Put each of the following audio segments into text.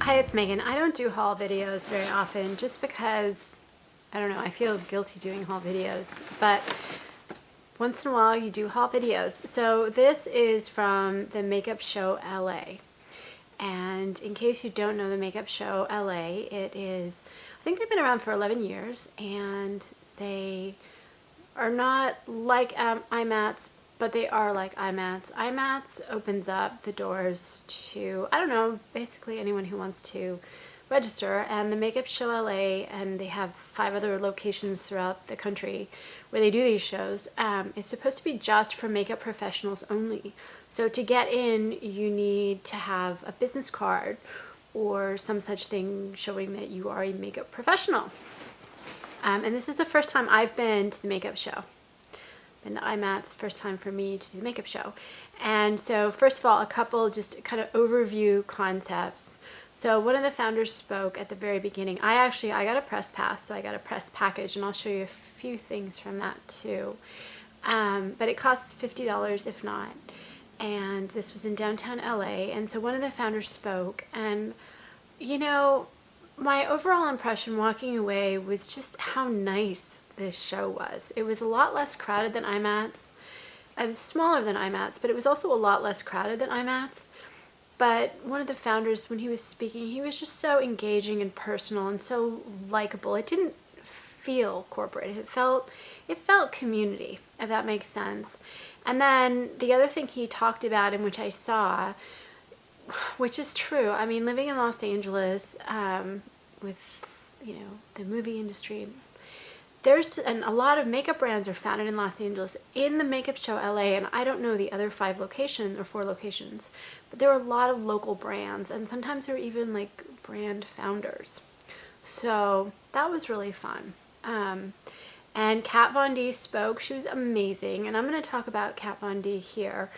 Hi, it's Megan. I don't do haul videos very often just because, I don't know, I feel guilty doing haul videos, but once in a while you do haul videos. So this is from the Makeup Show LA. And in case you don't know the Makeup Show LA, it is, I think they've been around for 11 years and they are not like IMATS, but they are like IMATS. IMATS opens up the doors to, I don't know, basically anyone who wants to register, and the Makeup Show LA, and they have 5 other locations throughout the country where they do these shows, is supposed to be just for makeup professionals only. So to get in, you need to have a business card or some such thing showing that you are a makeup professional. And this is the first time I've been to the makeup show. And IMAT's first time for me to do the makeup show. And so first of all, a couple just kind of overview concepts. So one of the founders spoke at the very beginning. I got a press pass, so I got a press package, and I'll show you a few things from that too. But it costs $50 if not. And this was in downtown LA. And so one of the founders spoke, and you know, my overall impression walking away was just how nice this show was. It was a lot less crowded than IMATS. It was smaller than IMATS, but it was also a lot less crowded than IMATS. But one of the founders, when he was speaking, he was just so engaging and personal and so likable. It didn't feel corporate. It felt community, if that makes sense. And then the other thing he talked about, and which I saw, which is true. I mean, living in Los Angeles, with, you know, the movie industry, and a lot of makeup brands are founded in Los Angeles in the Makeup Show LA, and I don't know the other 5 locations or 4 locations, but there were a lot of local brands, and sometimes there were even like brand founders. So that was really fun. And Kat Von D spoke. She was amazing, and I'm going to talk about Kat Von D here,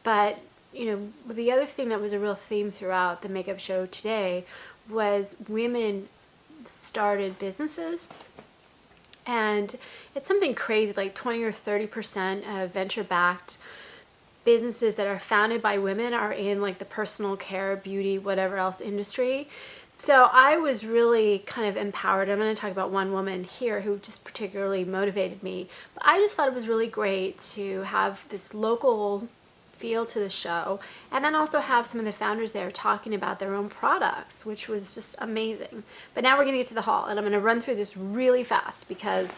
but you know, the other thing that was a real theme throughout the makeup show today was women started businesses. And it's something crazy, like 20 or 30% of venture-backed businesses that are founded by women are in like the personal care, beauty, whatever else industry. So I was really kind of empowered. I'm going to talk about one woman here who just particularly motivated me. But I just thought it was really great to have this local feel to the show, and then also have some of the founders there talking about their own products, which was just amazing. But now we're going to get to the haul, and I'm going to run through this really fast because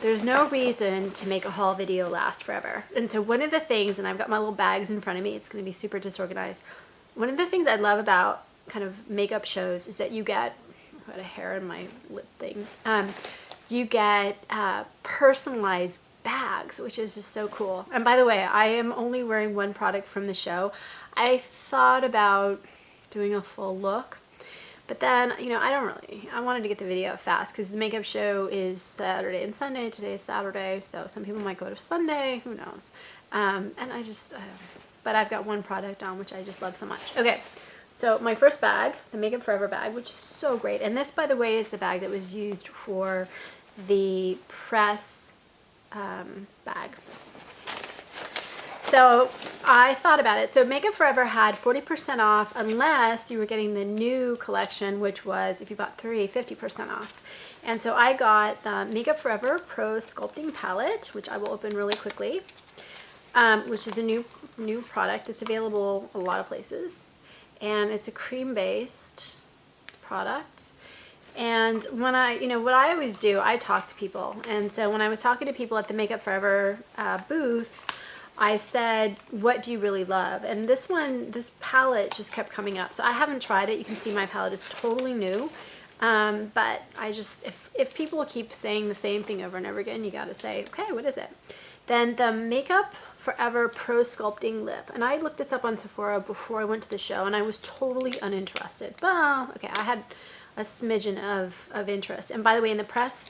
there's no reason to make a haul video last forever. And so one of the things, and I've got my little bags in front of me, it's going to be super disorganized. One of the things I love about kind of makeup shows is that you get, I've got a hair in my lip thing, you get personalized bags, which is just so cool. And by the way, I am only wearing one product from the show. I thought about doing a full look, but then, you know, I wanted to get the video fast because the makeup show is Saturday and Sunday. Today is Saturday, so some people might go to Sunday, who knows. And I just, but I've got one product on, which I just love so much. Okay, so my first bag, the Makeup Forever bag, which is so great. And this, by the way, is the bag that was used for the press bag. So I thought about it. So Makeup Forever had 40% off unless you were getting the new collection, which was, if you bought 3, 50% off. And so I got the Makeup Forever Pro Sculpting Palette, which I will open really quickly, which is a new product. It's available a lot of places. And it's a cream-based product. And when what I always do, I talk to people. And so when I was talking to people at the Makeup Forever booth, I said, what do you really love? And this palette just kept coming up. So I haven't tried it. You can see my palette is totally new. But I just, if people keep saying the same thing over and over again, you got to say, okay, what is it? Then the Makeup Forever Pro Sculpting Lip. And I looked this up on Sephora before I went to the show, and I was totally uninterested. Well, okay, I had a smidgen of interest. And by the way, in the press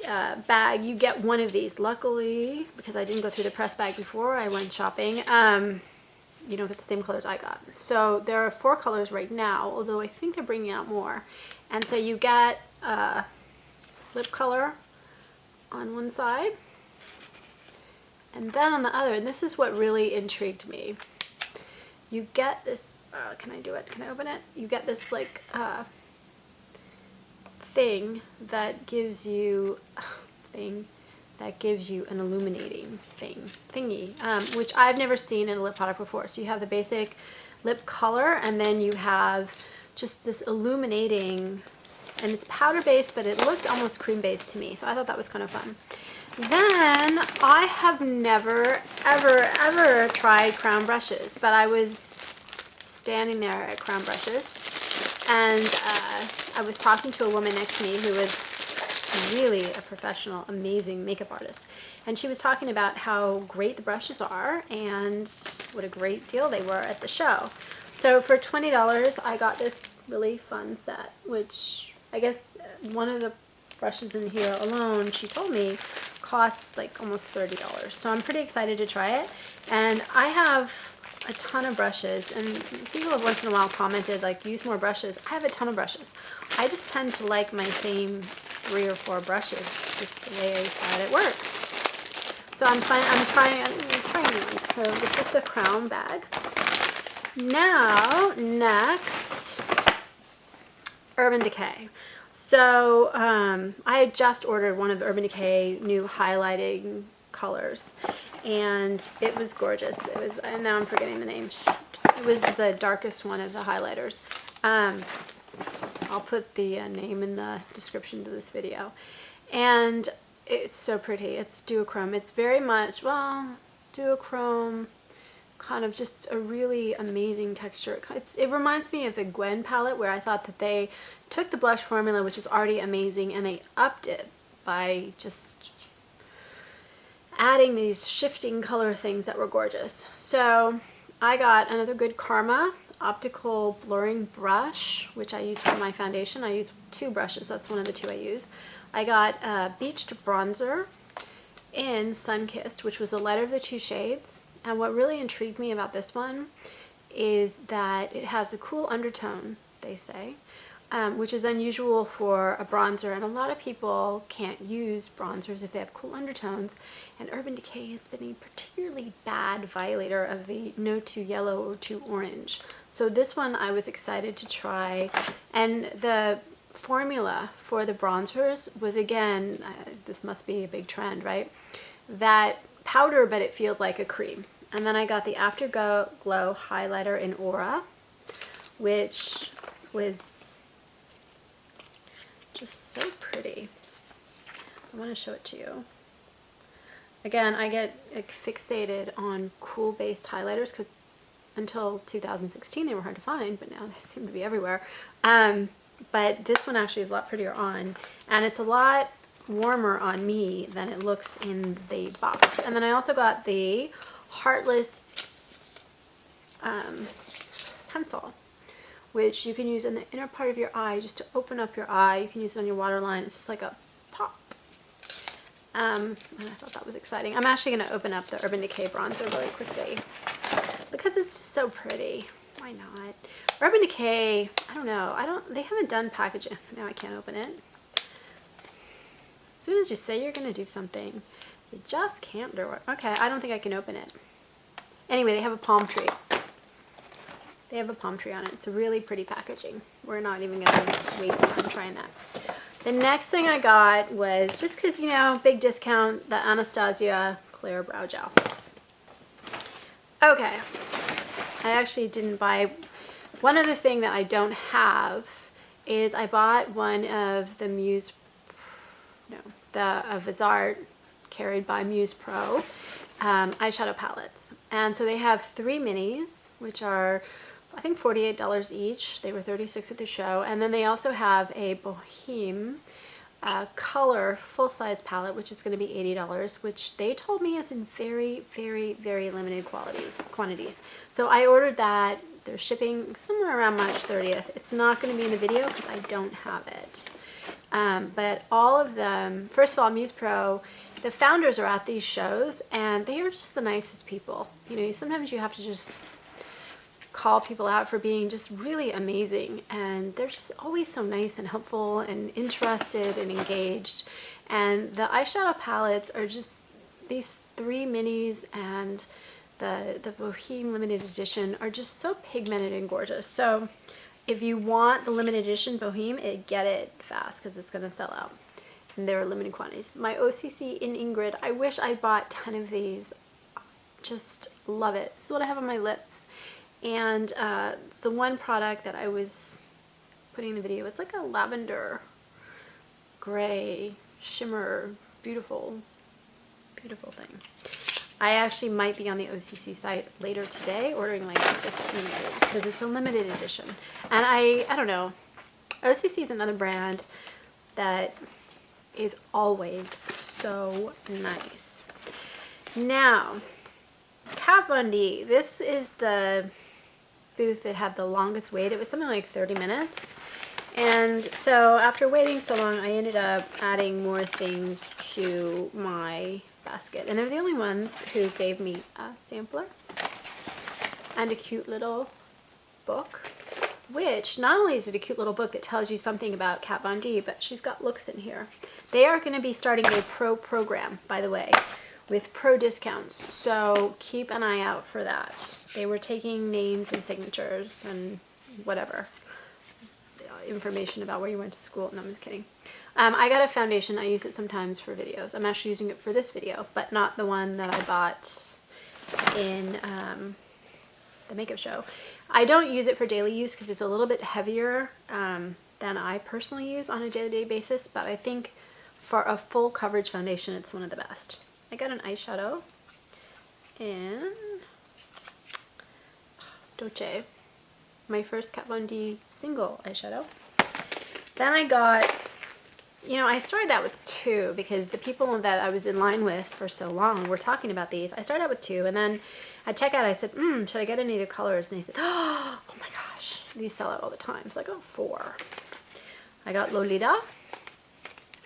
bag, you get one of these. Luckily, because I didn't go through the press bag before I went shopping, you don't get the same colors I got. So there are 4 colors right now, although I think they're bringing out more. And so you get lip color on one side, and then on the other, and this is what really intrigued me, you get this can I do it? Can I open it? You get this like thing that gives you an illuminating thingy, which I've never seen in a lip product before. So you have the basic lip color, and then you have just this illuminating, and it's powder based, but it looked almost cream based to me. So I thought that was kind of fun. Then I have never, ever tried Crown brushes, but I was standing there at Crown brushes, and I was talking to a woman next to me who was really a professional, amazing makeup artist. And she was talking about how great the brushes are and what a great deal they were at the show. So for $20, I got this really fun set, which I guess one of the brushes in here alone, she told me, costs like almost $30. So I'm pretty excited to try it. And I have a ton of brushes, and people have once in a while commented like, use more brushes. I have a ton of brushes. I just tend to like my same 3 or 4 brushes, just the way I thought it works. So I'm trying new ones. So this is the Crown bag. Now, next, Urban Decay. So I had just ordered one of Urban Decay new highlighting colors, and it was gorgeous. It was, and now I'm forgetting the name. It was the darkest one of the highlighters. I'll put the name in the description to this video. And it's so pretty. It's duochrome. It's very much, well, duochrome, kind of just a really amazing texture. It reminds me of the Gwen palette, where I thought that they took the blush formula, which was already amazing, and they upped it by just adding these shifting color things that were gorgeous. So I got another good Karma optical blurring brush, which I use for my foundation. I use 2 brushes. That's one of the 2 I use. I got Beached Bronzer in Sunkissed, which was a lighter of the 2 shades. And what really intrigued me about this one is that it has a cool undertone, they say, which is unusual for a bronzer, and a lot of people can't use bronzers if they have cool undertones, and Urban Decay has been a particularly bad violator of the no too yellow or too orange. So this one I was excited to try, and the formula for the bronzers was, again, this must be a big trend, right? That powder, but it feels like a cream. And then I got the Afterglow highlighter in Aura, which was just so pretty. I want to show it to you. Again, I get fixated on cool based highlighters because until 2016 they were hard to find, but now they seem to be everywhere. But this one actually is a lot prettier on, and it's a lot warmer on me than it looks in the box. And then I also got the Heartless pencil, which you can use in the inner part of your eye just to open up your eye. You can use it on your waterline. It's just like a pop. And I thought that was exciting. I'm actually going to open up the Urban Decay bronzer really quickly because it's just so pretty. Why not? Urban Decay, I don't know. They haven't done packaging. Now I can't open it. As soon as you say you're going to do something, you just can't do it. Okay, I don't think I can open it. Anyway, they have a palm tree. They have a palm tree on it. It's a really pretty packaging. We're not even going to waste time trying that. The next thing I got was, just because, you know, big discount, the Anastasia Clear Brow Gel. Okay. I actually didn't buy. One other thing that I don't have is I bought one of the of Vizart, carried by Muse Pro, eyeshadow palettes. And so they have 3 minis, which are, I think, $48 each. They were $36 at the show. And then they also have a Bohème color full-size palette, which is going to be $80, which they told me is in very, very, very limited quantities. So I ordered that. They're shipping somewhere around March 30th. It's not going to be in the video because I don't have it. But all of them, first of all, Muse Pro, the founders are at these shows, and they are just the nicest people. You know, sometimes you have to just call people out for being just really amazing, and they're just always so nice and helpful and interested and engaged. And the eyeshadow palettes are just these 3 minis, and the Boheme limited edition are just so pigmented and gorgeous. So if you want the limited edition Boheme, get it fast because it's going to sell out. And there are limited quantities. My OCC in Ingrid, I wish I bought 10 of these. Just love it. This is what I have on my lips. And the one product that I was putting in the video, it's like a lavender gray shimmer, beautiful, beautiful thing. I actually might be on the OCC site later today ordering like 15 of these because it's a limited edition. And I don't know, OCC is another brand that is always so nice. Now, Kat Von D, this is the booth that had the longest wait. It was something like 30 minutes. And so after waiting so long, I ended up adding more things to my basket. And they're the only ones who gave me a sampler and a cute little book, which not only is it a cute little book that tells you something about Kat Von D, but she's got looks in here. They are going to be starting a pro program, by the way, with pro discounts. So keep an eye out for that. They were taking names and signatures and whatever. Information about where you went to school. No, I'm just kidding. I got a foundation. I use it sometimes for videos. I'm actually using it for this video, but not the one that I bought in the makeup show. I don't use it for daily use because it's a little bit heavier than I personally use on a day-to-day basis, but I think for a full coverage foundation, it's one of the best. I got an eyeshadow and Dolce, my first Kat Von D single eyeshadow. Then I got, you know, I started out with 2 because the people that I was in line with for so long were talking about these. I started out with 2, and then at checkout I said, should I get any of the colors? And they said, oh my gosh, these sell out all the time. So I got 4. I got Lolita.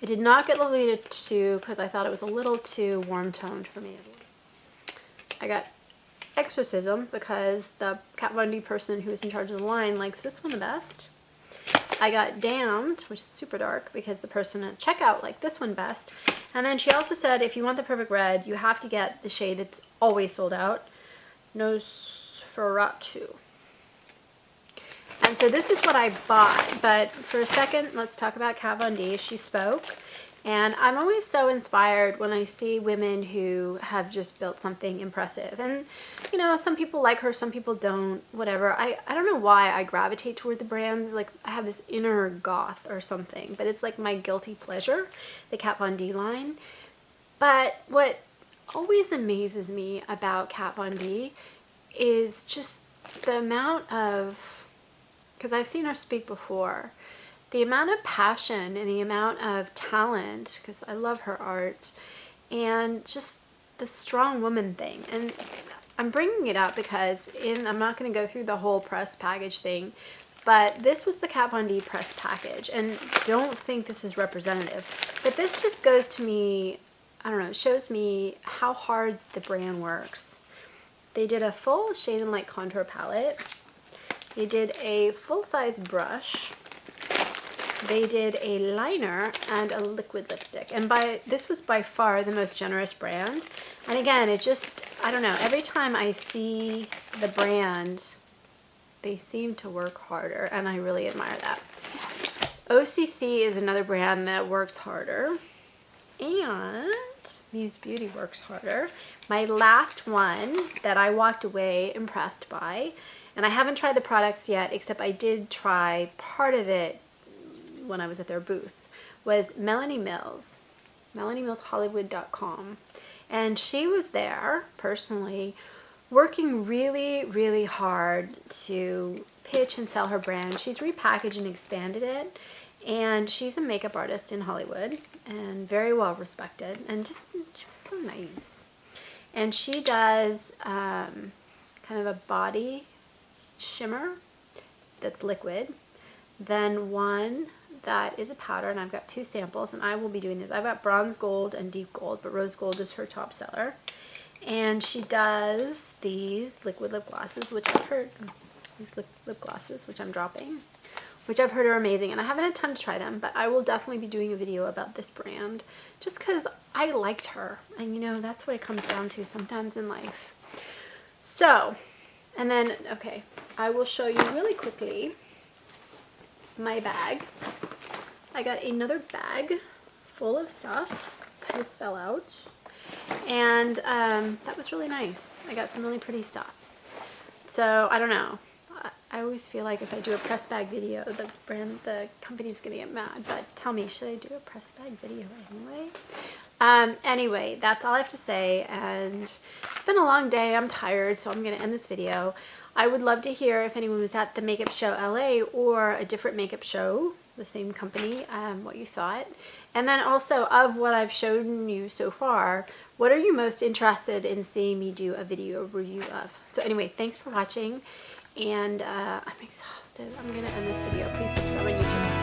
I did not get Lolita 2 because I thought it was a little too warm toned for me. I got Exorcism because the Kat Von D person who is in charge of the line likes this one the best. I got Damned, which is super dark, because the person at checkout liked this one best. And then she also said if you want the perfect red, you have to get the shade that's always sold out, Nosferatu. And so this is what I bought. But for a second, let's talk about Kat Von D. She spoke. And I'm always so inspired when I see women who have just built something impressive. And, you know, some people like her, some people don't, whatever. I don't know why I gravitate toward the brands. Like, I have this inner goth or something. But it's like my guilty pleasure, the Kat Von D line. But what always amazes me about Kat Von D is just the amount of, because I've seen her speak before, the amount of passion and the amount of talent, because I love her art, and just the strong woman thing. And I'm bringing it up because I'm not going to go through the whole press package thing, but this was the Kat Von D press package, and don't think this is representative, but this just goes to me, I don't know, it shows me how hard the brand works. They did a full shade and light contour palette. They did a full-size brush. They did a liner and a liquid lipstick. And this was by far the most generous brand. And again, it just, I don't know, every time I see the brand, they seem to work harder, and I really admire that. OCC is another brand that works harder, and Muse Beauty works harder. My last one that I walked away impressed by, and I haven't tried the products yet, except I did try part of it when I was at their booth, was Melanie Mills, MelanieMillsHollywood.com. And she was there, personally, working really, really hard to pitch and sell her brand. She's repackaged and expanded it, and she's a makeup artist in Hollywood, and very well respected, and just, she was so nice. And she does kind of a body shimmer that's liquid, then one that is a powder, and I've got 2 samples, and I will be doing this. I've got bronze gold and deep gold, but rose gold is her top seller. And she does these liquid lip glosses, which I've heard, lip glosses, which I'm dropping, which I've heard are amazing, and I haven't had time to try them, but I will definitely be doing a video about this brand, just because I liked her, and you know, that's what it comes down to sometimes in life. So, and then, okay, I will show you really quickly my bag. I got another bag full of stuff. This fell out. And that was really nice. I got some really pretty stuff. So, I don't know. I always feel like if I do a press bag video, the company's gonna get mad. But tell me, should I do a press bag video anyway? Anyway, that's all I have to say. And it's been a long day. I'm tired, so I'm gonna end this video. I would love to hear if anyone was at the Makeup Show LA or a different makeup show, the same company, what you thought. And then also, of what I've shown you so far, what are you most interested in seeing me do a video review of? So anyway, thanks for watching, and I'm exhausted. I'm gonna end this video. Please subscribe on YouTube.